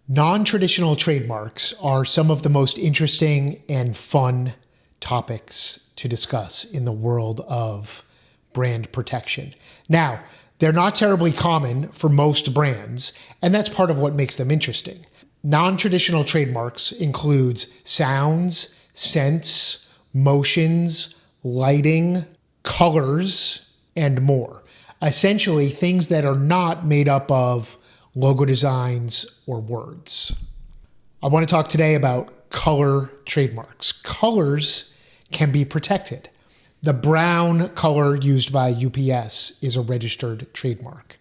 Non-traditional trademarks are some of the most interesting and fun topics to discuss in the world of brand protection. Now, they're not terribly common for most brands, and that's part of what makes them interesting. Non-traditional trademarks includes sounds, scents, motions, lighting, colors, and more. Essentially, things that are not made up of logo designs or words. I want to talk today about color trademarks. Colors can be protected. The brown color used by UPS is a registered trademark.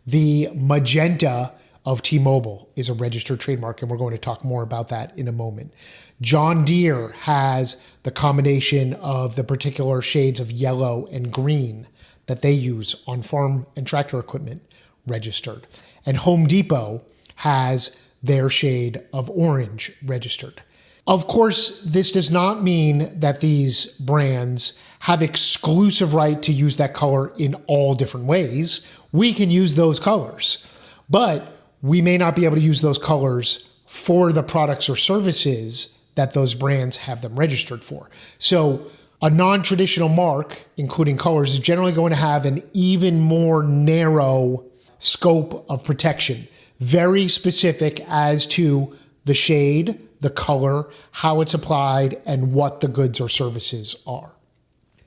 The magenta of T-Mobile is a registered trademark, and we're going to talk more about that in a moment. John Deere has the combination of the particular shades of yellow and green that they use on farm and tractor equipment registered. And Home Depot has their shade of orange registered. Of course, this does not mean that these brands have exclusive right to use that color in all different ways. We can use those colors, but we may not be able to use those colors for the products or services that those brands have them registered for. So a non-traditional mark, including colors, is generally going to have an even more narrow scope of protection, very specific as to the shade, the color, how it's applied, and what the goods or services are.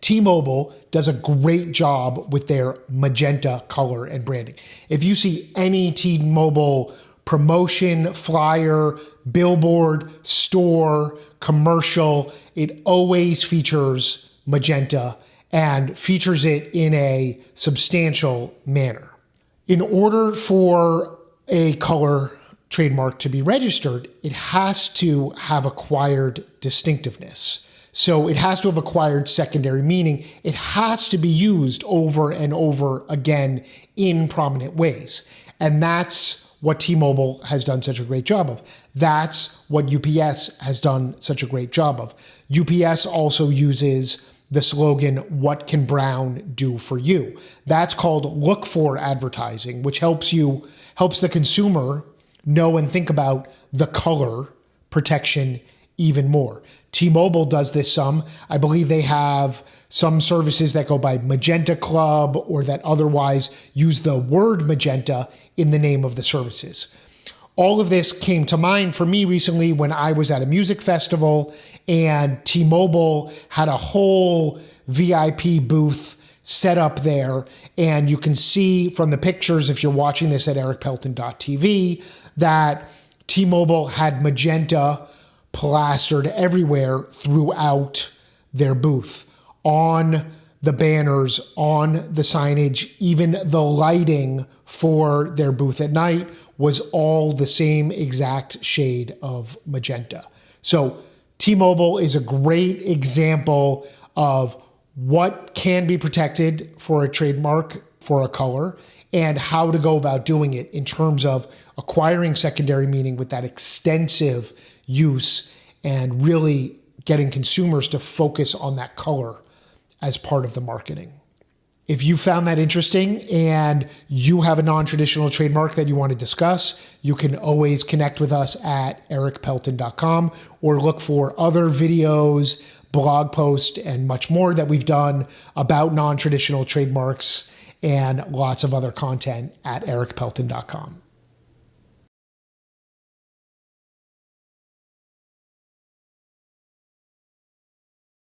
T-Mobile does a great job with their magenta color and branding. If you see any T-Mobile promotion, flyer, billboard, store, commercial, it always features magenta and features it in a substantial manner. In order for a color trademark to be registered, it has to have acquired distinctiveness. So it has to have acquired secondary meaning. It has to be used over and over again in prominent ways. And that's what T-Mobile has done such a great job of. That's what UPS has done such a great job of. UPS also uses the slogan, "What can brown do for you?" That's called look for advertising, which helps the consumer know and think about the color protection even more. T-Mobile does this some. I believe they have some services that go by Magenta Club or that otherwise use the word magenta in the name of the services. All of this came to mind for me recently when I was at a music festival and T-Mobile had a whole VIP booth set up there. And you can see from the pictures, if you're watching this at ericpelton.tv, that T-Mobile had magenta plastered everywhere throughout their booth, on the banners, on the signage, even the lighting for their booth at night was all the same exact shade of magenta. So T-Mobile is a great example of what can be protected for a trademark for a color and how to go about doing it in terms of acquiring secondary meaning with that extensive use and really getting consumers to focus on that color as part of the marketing. If you found that interesting and you have a non-traditional trademark that you want to discuss, you can always connect with us at ericpelton.com or look for other videos, blog posts, and much more that we've done about non-traditional trademarks and lots of other content at ericpelton.com.